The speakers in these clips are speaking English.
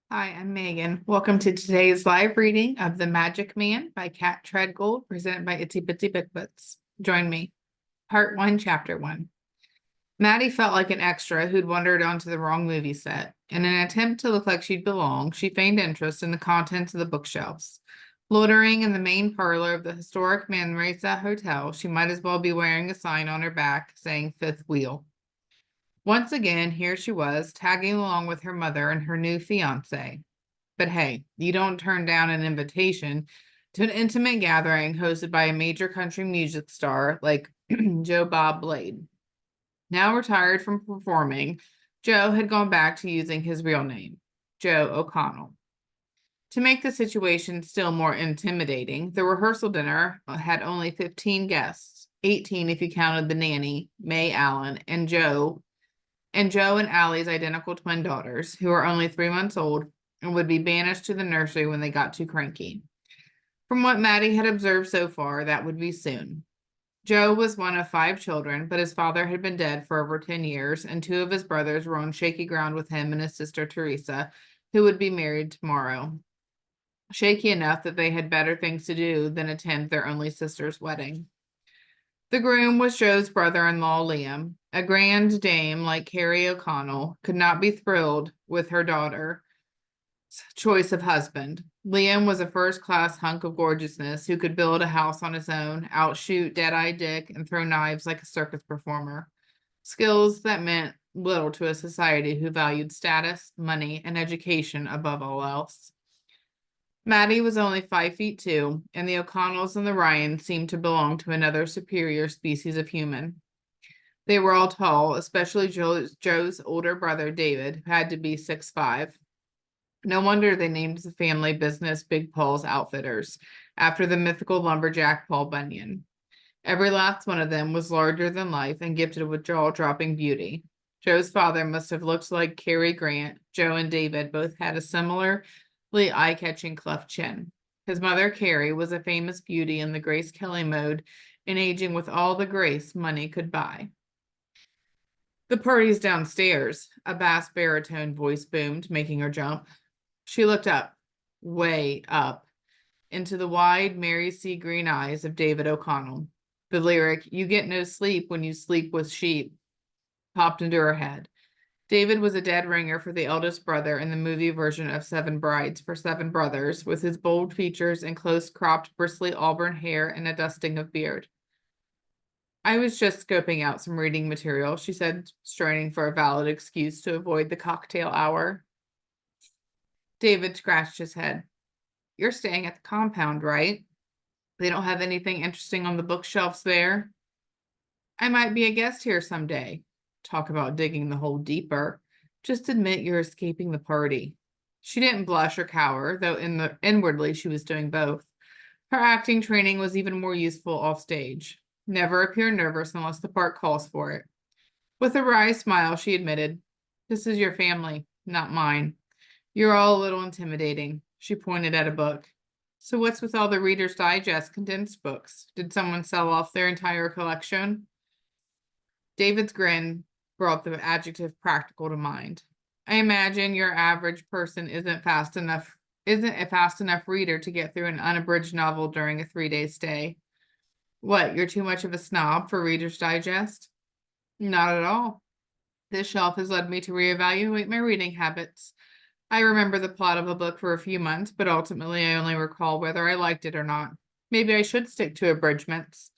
Hi, I'm Megan. Welcome to today's live reading of The Magic Man by Cat Treadgold, presented by Itsy Bitsy Book Books. Join me. Part 1, Chapter 1. Maddie felt like an extra who'd wandered onto the wrong movie set. In an attempt to look like she'd belong, she feigned interest in the contents of the bookshelves. Loitering in the main parlor of the historic Manresa Hotel, she might as well be wearing a sign on her back saying Fifth Wheel. Once again, here she was, tagging along with her mother and her new fiancé. But hey, you don't turn down an invitation to an intimate gathering hosted by a major country music star like Joe Bob Blade. Now retired from performing, Joe had gone back to using his real name, Joe O'Connell. To make the situation still more intimidating, the rehearsal dinner had only 15 guests, 18 if you counted the nanny, May Allen, and Joe and Allie's identical twin daughters, who were only 3 months old and would be banished to the nursery when they got too cranky. From what Maddie had observed so far, that would be soon. Joe was one of 5 children, but his father had been dead for over 10 years, and 2 of his brothers were on shaky ground with him and his sister Teresa, who would be married tomorrow. Shaky enough that they had better things to do than attend their only sister's wedding. The groom was Joe's brother-in-law, Liam. A grand dame like Carrie O'Connell could not be thrilled with her daughter's choice of husband. Liam was a first-class hunk of gorgeousness who could build a house on his own, outshoot Dead-Eye Dick, and throw knives like a circus performer. Skills that meant little to a society who valued status, money, and education above all else. Maddie was only 5'2", and the O'Connells and the Ryans seemed to belong to another superior species of human. They were all tall, especially Joe's older brother, David, who had to be 6'5". No wonder they named the family business Big Paul's Outfitters, after the mythical lumberjack Paul Bunyan. Every last one of them was larger than life and gifted with jaw-dropping beauty. Joe's father must have looked like Cary Grant. Joe and David both had a similarly eye-catching cleft chin. His mother, Carrie, was a famous beauty in the Grace Kelly mode and aging with all the grace money could buy. The party's downstairs, a bass baritone voice boomed, making her jump. She looked up, way up, into the wide Mary sea green eyes of David O'Connell. The lyric, "You get no sleep when you sleep with sheep," popped into her head. David was a dead ringer for the eldest brother in the movie version of Seven Brides for Seven Brothers, with his bold features and close-cropped, bristly auburn hair and a dusting of beard. "I was just scoping out some reading material," she said, straining for a valid excuse to avoid the cocktail hour. David scratched his head. "You're staying at the compound, right? They don't have anything interesting on the bookshelves there?" "I might be a guest here someday." Talk about digging the hole deeper. "Just admit you're escaping the party." She didn't blush or cower, though inwardly she was doing both. Her acting training was even more useful off stage. Never appear nervous unless the part calls for it. With a wry smile, she admitted, "This is your family, not mine. You're all a little intimidating." She pointed at a book. "So what's with all the Reader's Digest condensed books? Did someone sell off their entire collection?" David's grin brought the adjective practical to mind. "I imagine your average person isn't a fast enough reader to get through an unabridged novel during a 3-day stay." "What, you're too much of a snob for Reader's Digest?" "Not at all. This shelf has led me to reevaluate my reading habits. I remember the plot of a book for a few months, but ultimately I only recall whether I liked it or not. Maybe I should stick to abridgments.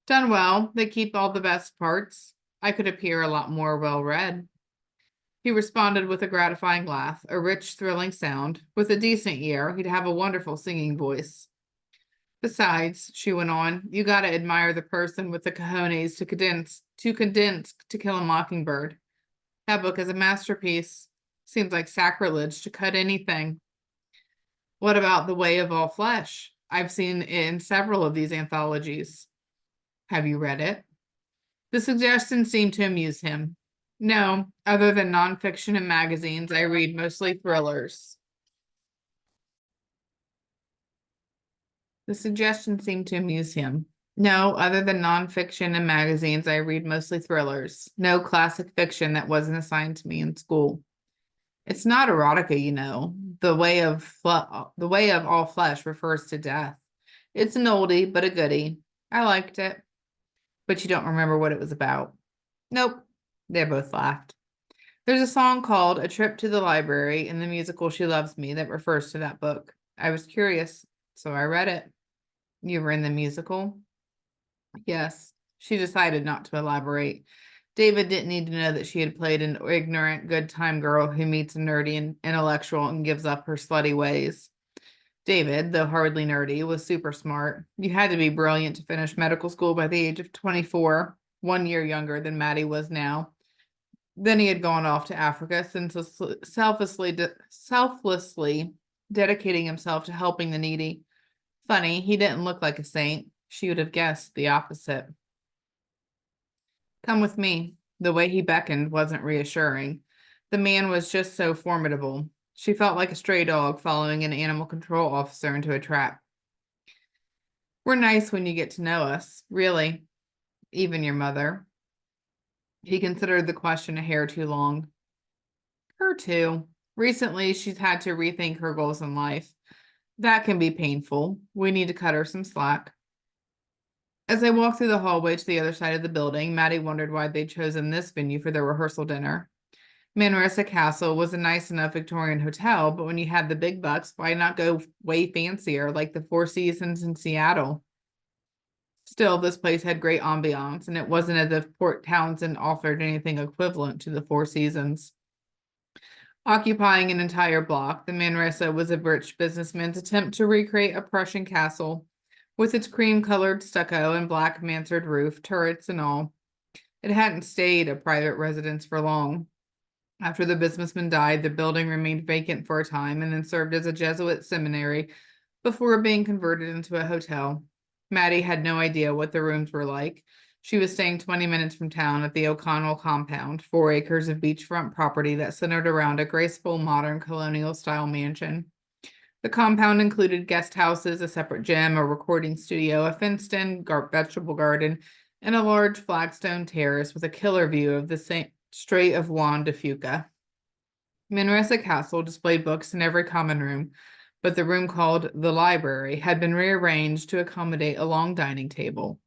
Done well, they keep all the best parts. I could appear a lot more well-read." He responded with a gratifying laugh, a rich, thrilling sound. With a decent ear, he'd have a wonderful singing voice. "Besides," she went on, "you gotta admire the person with the cojones to Kill a Mockingbird. That book is a masterpiece. Seems like sacrilege to cut anything." "What about The Way of All Flesh? I've seen it in several of these anthologies." "Have you read it?" The suggestion seemed to amuse him. "No, other than nonfiction and magazines, I read mostly thrillers." The suggestion seemed to amuse him. "No, other than nonfiction and magazines, I read mostly thrillers. No classic fiction that wasn't assigned to me in school." It's not erotica, you know. The way of all flesh refers to death. It's an oldie, but a goodie. I liked it, but you don't remember what it was about. Nope. They both laughed. There's a song called A Trip to the Library in the musical She Loves Me that refers to that book. I was curious, so I read it. You were in the musical? Yes. She decided not to elaborate. David didn't need to know that she had played an ignorant, good time girl who meets a nerdy and intellectual and gives up her slutty ways. David, though hardly nerdy, was super smart. You had to be brilliant to finish medical school by the age of 24, 1 year younger than Maddie was now. Then he had gone off to Africa, selflessly dedicating himself to helping the needy. Funny, he didn't look like a saint. She would have guessed the opposite. Come with me. The way he beckoned wasn't reassuring. The man was just so formidable. She felt like a stray dog following an animal control officer into a trap. We're nice when you get to know us, really. Even your mother. He considered the question a hair too long. Her too. Recently, she's had to rethink her goals in life. That can be painful. We need to cut her some slack. As they walked through the hallway to the other side of the building, Maddie wondered why they'd chosen this venue for their rehearsal dinner. Manresa Castle was a nice enough Victorian hotel, but when you had the big bucks, why not go way fancier like the Four Seasons in Seattle? Still, this place had great ambiance, and it wasn't as if Port Townsend offered anything equivalent to the Four Seasons. Occupying an entire block, the Manresa was a rich businessman's attempt to recreate a Prussian castle, with its cream-colored stucco and black mansard roof, turrets and all. It hadn't stayed a private residence for long. After the businessman died, the building remained vacant for a time and then served as a Jesuit seminary before being converted into a hotel. Maddie had no idea what the rooms were like. She was staying 20 minutes from town at the O'Connell compound, 4 acres of beachfront property that centered around a graceful, modern, colonial-style mansion. The compound included guest houses, a separate gym, a recording studio, a fenced-in vegetable garden, and a large flagstone terrace with a killer view of the Strait of Juan de Fuca. Manresa Castle displayed books in every common room, but the room called the library had been rearranged to accommodate a long dining table.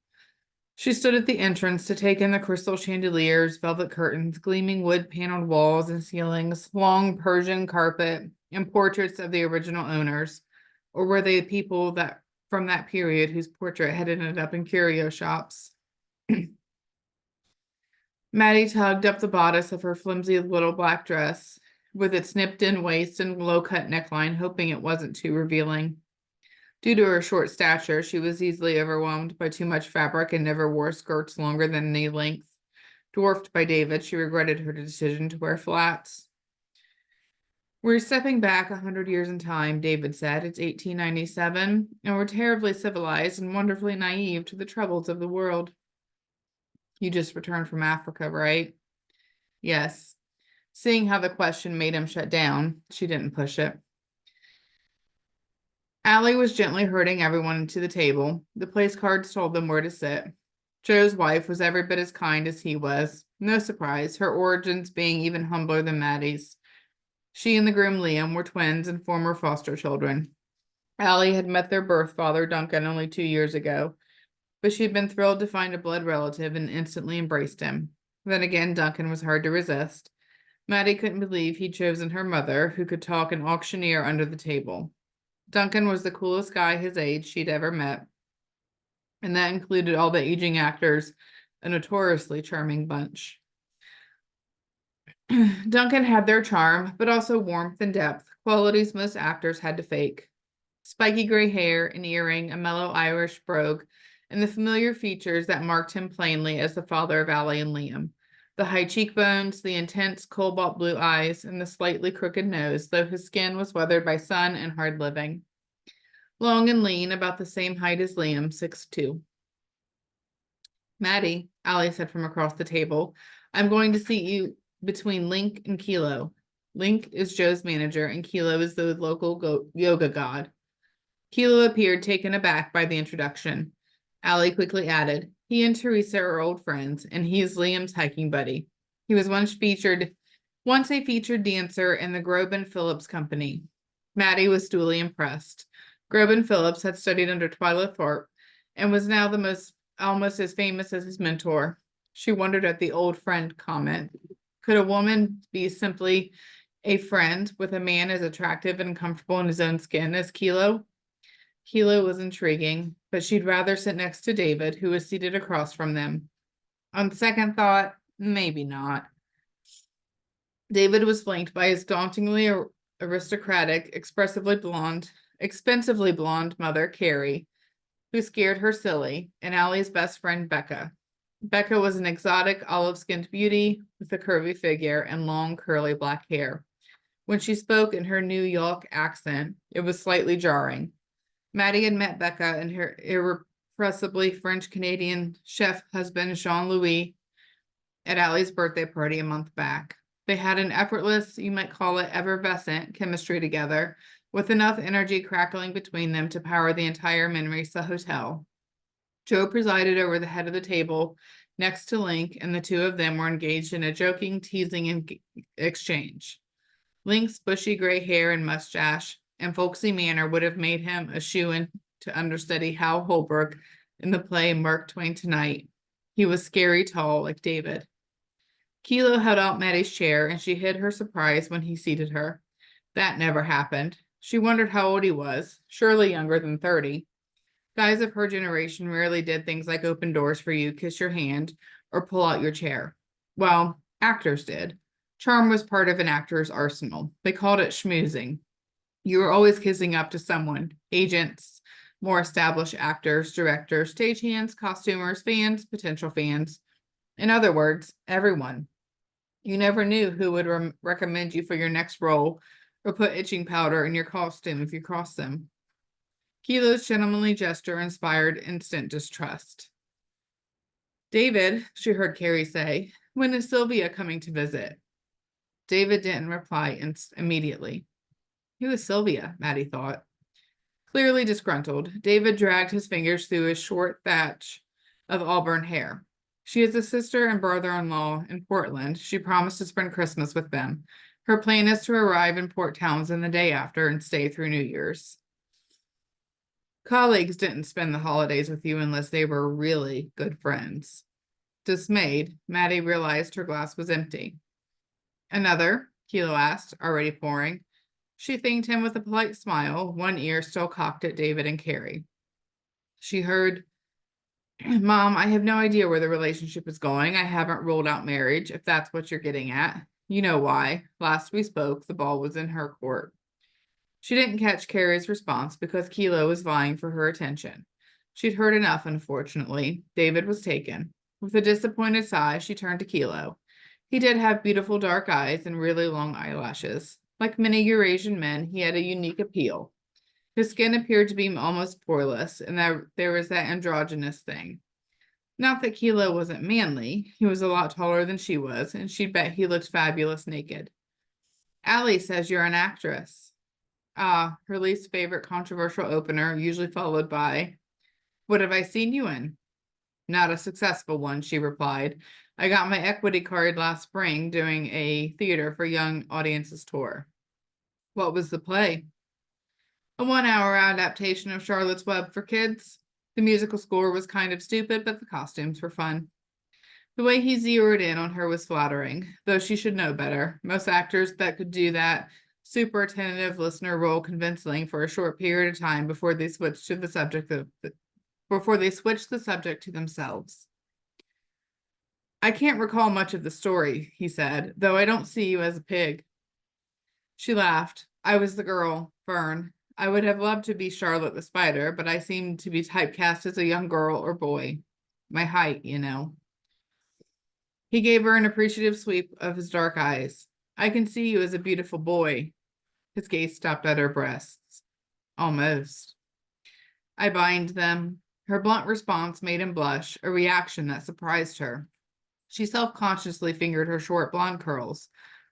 She stood at the entrance to take in the crystal chandeliers, velvet curtains, gleaming wood-paneled walls and ceilings, long Persian carpet, and portraits of the original owners, or were they people that from that period whose portrait had ended up in curio shops? Maddie tugged up the bodice of her flimsy little black dress with its nipped-in waist and low-cut neckline, hoping it wasn't too revealing. Due to her short stature, she was easily overwhelmed by too much fabric and never wore skirts longer than knee length. Dwarfed by David, she regretted her decision to wear flats. We're stepping back 100 years in time, David said. It's 1897, and we're terribly civilized and wonderfully naive to the troubles of the world. You just returned from Africa, right? Yes. Seeing how the question made him shut down, she didn't push it. Allie was gently herding everyone to the table. The place cards told them where to sit. Joe's wife was every bit as kind as he was. No surprise, her origins being even humbler than Maddie's. She and the groom Liam were twins and former foster children. Allie had met their birth father, Duncan, only 2 years ago, but she'd been thrilled to find a blood relative and instantly embraced him. Then again, Duncan was hard to resist. Maddie couldn't believe he'd chosen her mother, who could talk an auctioneer under the table. Duncan was the coolest guy his age she'd ever met, and that included all the aging actors, a notoriously charming bunch. Duncan had their charm, but also warmth and depth, qualities most actors had to fake. Spiky gray hair, an earring, a mellow Irish brogue, and the familiar features that marked him plainly as the father of Allie and Liam. The high cheekbones, the intense cobalt blue eyes, and the slightly crooked nose, though his skin was weathered by sun and hard living. Long and lean, about the same height as Liam, 6'2". Maddie, Allie said from across the table, I'm going to seat you between Link and Kilo. Link is Joe's manager, and Kilo is the local yoga god. Kilo appeared taken aback by the introduction. Allie quickly added, he and Teresa are old friends, and he's Liam's hiking buddy. He was once featured Once a featured dancer in the Groban Phillips Company, Maddie was duly impressed. Groban Phillips had studied under Twyla Thorpe and was now almost as famous as his mentor. She wondered at the old friend comment. Could a woman be simply a friend with a man as attractive and comfortable in his own skin as Kilo? Kilo was intriguing, but she'd rather sit next to David, who was seated across from them. On second thought, maybe not. David was flanked by his dauntingly aristocratic, expensively blonde mother, Carrie, who scared her silly, and Allie's best friend, Becca. Becca was an exotic, olive-skinned beauty with a curvy figure and long, curly black hair. When she spoke in her New York accent, it was slightly jarring. Maddie had met Becca and her irrepressibly French-Canadian chef husband, Jean-Louis, at Allie's birthday party a month back. They had an effortless, you might call it effervescent, chemistry together, with enough energy crackling between them to power the entire Manresa Hotel. Joe presided over the head of the table next to Link, and the two of them were engaged in a joking, teasing exchange. Link's bushy gray hair and mustache and folksy manner would have made him a shoo-in to understudy Hal Holbrook in the play Mark Twain Tonight. He was scary tall, like David. Kilo held out Maddie's chair, and she hid her surprise when he seated her. That never happened. She wondered how old he was, surely younger than 30. Guys of her generation rarely did things like open doors for you, kiss your hand, or pull out your chair. Well, actors did. Charm was part of an actor's arsenal. They called it schmoozing. You were always kissing up to someone, agents, more established actors, directors, stagehands, costumers, fans, potential fans. In other words, everyone. You never knew who would recommend you for your next role or put itching powder in your costume if you crossed them. Kilo's gentlemanly gesture inspired instant distrust. David, she heard Carrie say, when is Sylvia coming to visit? David didn't reply immediately. Who is Sylvia? Maddie thought. Clearly disgruntled, David dragged his fingers through his short thatch of auburn hair. She is a sister and brother-in-law in Portland. She promised to spend Christmas with them. Her plan is to arrive in Port Townsend the day after and stay through New Year's. Colleagues didn't spend the holidays with you unless they were really good friends. Dismayed, Maddie realized her glass was empty. Another? Kilo asked, already pouring. She thanked him with a polite smile, one ear still cocked at David and Carrie. She heard, Mom, I have no idea where the relationship is going. I haven't ruled out marriage, if that's what you're getting at. You know why. Last we spoke, the ball was in her court. She didn't catch Carrie's response because Kilo was vying for her attention. She'd heard enough, unfortunately. David was taken. With a disappointed sigh, she turned to Kilo. He did have beautiful dark eyes and really long eyelashes. Like many Eurasian men, he had a unique appeal. His skin appeared to be almost poreless, and there was that androgynous thing. Not that Kilo wasn't manly. He was a lot taller than she was, and she'd bet he looked fabulous naked. Allie says you're an actress. Ah, her least favorite controversial opener, usually followed by, what have I seen you in? Not a successful one, she replied. I got my equity card last spring doing a theater for young audiences tour. What was the play? A 1-hour adaptation of Charlotte's Web for kids. The musical score was kind of stupid, but the costumes were fun. The way he zeroed in on her was flattering, though she should know better. Most actors that could do that super attentive listener role convincingly for a short period of time before they switched the subject to themselves. I can't recall much of the story, he said, though I don't see you as a pig. She laughed. I was the girl, Fern. I would have loved to be Charlotte the Spider, but I seemed to be typecast as a young girl or boy. My height, you know. He gave her an appreciative sweep of his dark eyes. I can see you as a beautiful boy. His gaze stopped at her breasts. Almost. I bind them. Her blunt response made him blush, a reaction that surprised her. She self-consciously fingered her short blonde curls.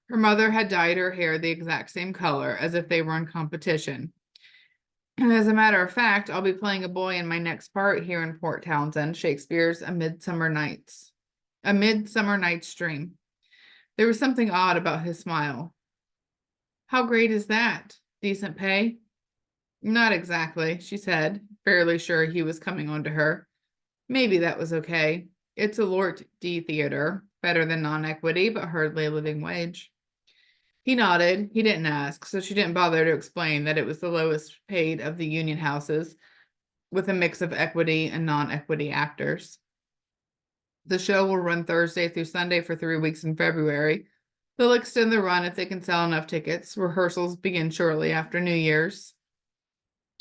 Her mother had dyed her hair the exact same color, as if they were in competition. And as a matter of fact, I'll be playing a boy in my next part here in Port Townsend, Shakespeare's A Midsummer Night's Dream. There was something odd about his smile. How great is that? Decent pay? Not exactly, she said, fairly sure he was coming on to her. Maybe that was okay. It's a Lord D theater, better than non-equity, but hardly a living wage. He nodded. He didn't ask, so she didn't bother to explain that it was the lowest paid of the union houses, with a mix of equity and non-equity actors. The show will run Thursday through Sunday for 3 weeks in February. They'll extend the run if they can sell enough tickets. Rehearsals begin shortly after New Year's.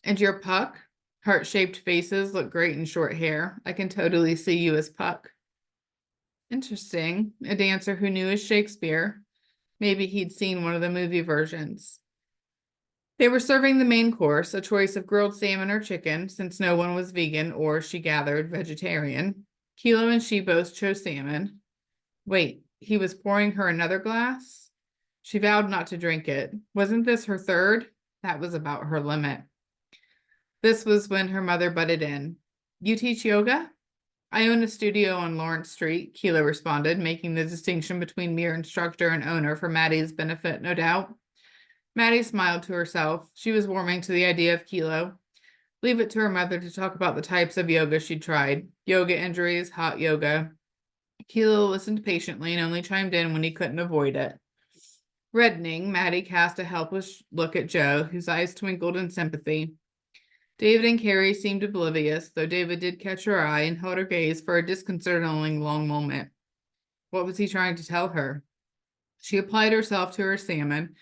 And your Puck? Heart-shaped faces look great in short hair. I can totally see you as Puck. Interesting. A dancer who knew his Shakespeare. Maybe he'd seen one of the movie versions. They were serving the main course, a choice of grilled salmon or chicken, since no one was vegan or, she gathered, vegetarian. Kilo and she both chose salmon. Wait, he was pouring her another glass? She vowed not to drink it. Wasn't this her third? That was about her limit. This was when her mother butted in. You teach yoga? I own a studio on Lawrence Street, Kilo responded, making the distinction between mere instructor and owner for Maddie's benefit, no doubt. Maddie smiled to herself. She was warming to the idea of Kilo. Leave it to her mother to talk about the types of yoga she'd tried. Yoga injuries, hot yoga. Kilo listened patiently and only chimed in when he couldn't avoid it. Reddening, Maddie cast a helpless look at Joe, whose eyes twinkled in sympathy. David and Carrie seemed oblivious, though David did catch her eye and held her gaze for a disconcertingly long moment. What was he trying to tell her? She applied herself to her salmon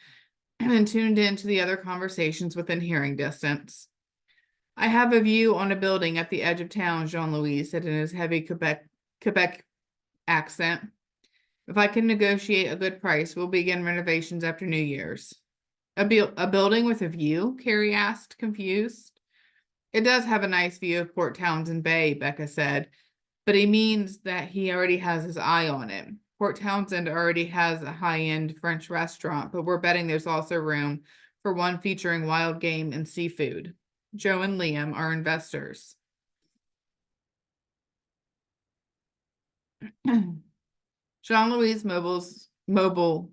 and then tuned in to the other conversations within hearing distance. I have a view on a building at the edge of town, Jean-Louis said in his heavy Quebec accent. If I can negotiate a good price, we'll begin renovations after New Year's. A building with a view? Carrie asked, confused. It does have a nice view of Port Townsend Bay, Becca said, but he means that he already has his eye on it. Port Townsend already has a high-end French restaurant, but we're betting there's also room for one featuring wild game and seafood. Joe and Liam are investors. Jean-Louis' mobile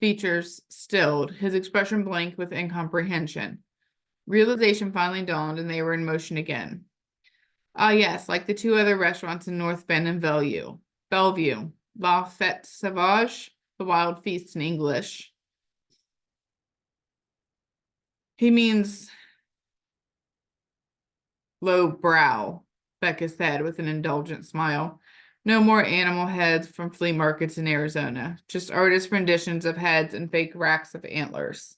features stilled, his expression blank with incomprehension. Realization finally dawned, and they were in motion again. Ah, yes, like the two other restaurants in North Bend and Bellevue. La Fête Sauvage, the wild feast in English. He means low brow, Becca said with an indulgent smile. No more animal heads from flea markets in Arizona, just artist renditions of heads and fake racks of antlers.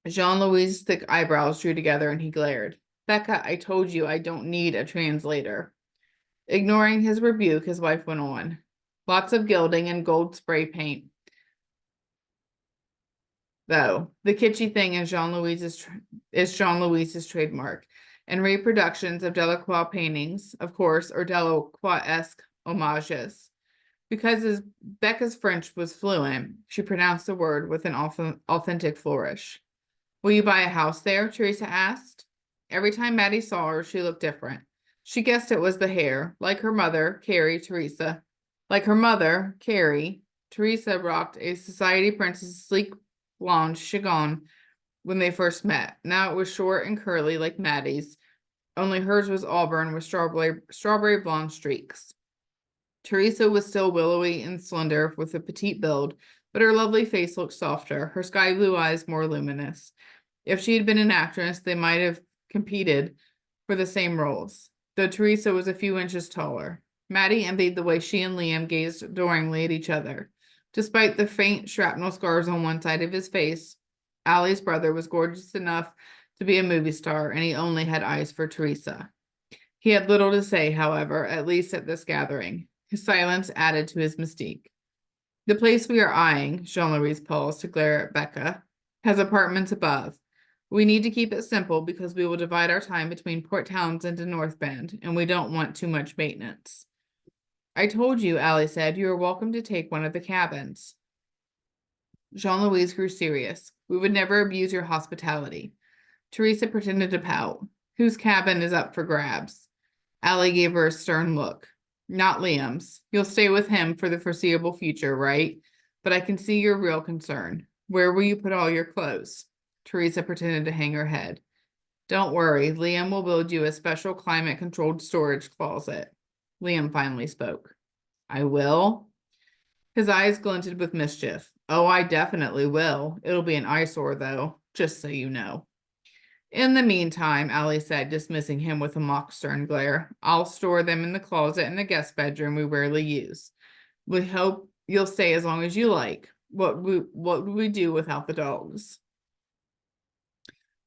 Jean-Louis' thick eyebrows drew together and he glared. Becca, I told you I don't need a translator. Ignoring his rebuke, his wife went on. Lots of gilding and gold spray paint. Though, the kitschy thing is Jean-Louis's trademark, and reproductions of Delacroix paintings, of course, or Delacroix-esque homages. Because Becca's French was fluent, she pronounced the word with an authentic flourish. Will you buy a house there? Teresa asked. Every time Maddie saw her, she looked different. She guessed it was the hair. Like her mother, Teresa rocked a society princess sleek blonde chiffon when they first met. Now it was short and curly like Maddie's, only hers was auburn with strawberry blonde streaks. Teresa was still willowy and slender with a petite build, but her lovely face looked softer, her sky blue eyes more luminous. If she had been an actress, they might have competed for the same roles, though Teresa was a few inches taller. Maddie envied the way she and Liam gazed adoringly at each other. Despite the faint shrapnel scars on one side of his face, Allie's brother was gorgeous enough to be a movie star, and he only had eyes for Teresa. He had little to say, however, at least at this gathering. His silence added to his mystique. The place we are eyeing, Jean-Louis paused to glare at Becca, has apartments above. We need to keep it simple because we will divide our time between Port Townsend and North Bend, and we don't want too much maintenance. I told you, Allie said, you are welcome to take one of the cabins. Jean-Louis grew serious. We would never abuse your hospitality. Teresa pretended to pout. Whose cabin is up for grabs? Allie gave her a stern look. Not Liam's. You'll stay with him for the foreseeable future, right? But I can see your real concern. Where will you put all your clothes? Teresa pretended to hang her head. Don't worry, Liam will build you a special climate-controlled storage closet. Liam finally spoke. I will? His eyes glinted with mischief. Oh, I definitely will. It'll be an eyesore, though, just so you know. In the meantime, Allie said, dismissing him with a mock stern glare, I'll store them in the closet in the guest bedroom we rarely use. We hope you'll stay as long as you like. What would we do without the dogs?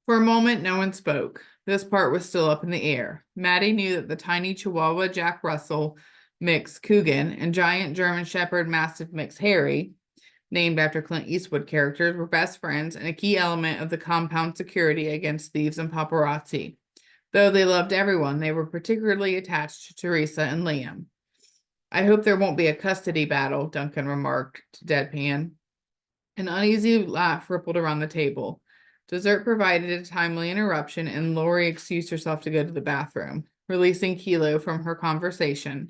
For a moment, no one spoke. This part was still up in the air. Maddie knew that the tiny Chihuahua Jack Russell mix Coogan and giant German Shepherd Mastiff mix Harry, named after Clint Eastwood characters, were best friends and a key element of the compound's security against thieves and paparazzi. Though they loved everyone, they were particularly attached to Teresa and Liam. I hope there won't be a custody battle, Duncan remarked to Deadpan. An uneasy laugh rippled around the table. Dessert provided a timely interruption, and Lori excused herself to go to the bathroom, releasing Kilo from her conversational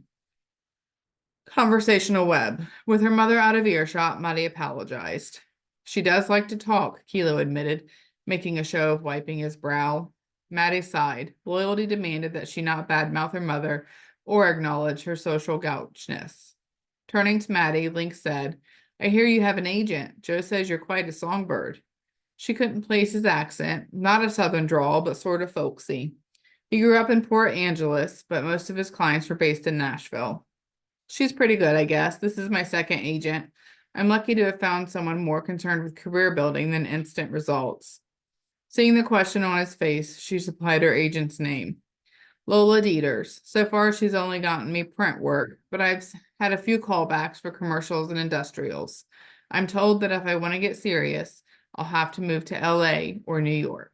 web. With her mother out of earshot, Maddie apologized. She does like to talk, Kilo admitted, making a show of wiping his brow. Maddie sighed. Loyalty demanded that she not badmouth her mother or acknowledge her social gouchness. Turning to Maddie, Link said, I hear you have an agent. Joe says you're quite a songbird. She couldn't place his accent, not a southern drawl, but sort of folksy. He grew up in Port Angeles, but most of his clients were based in Nashville. She's pretty good, I guess. This is my second agent. I'm lucky to have found someone more concerned with career building than instant results. Seeing the question on his face, she supplied her agent's name. Lola Dieters. So far, she's only gotten me print work, but I've had a few callbacks for commercials and industrials. I'm told that if I want to get serious, I'll have to move to LA or New York.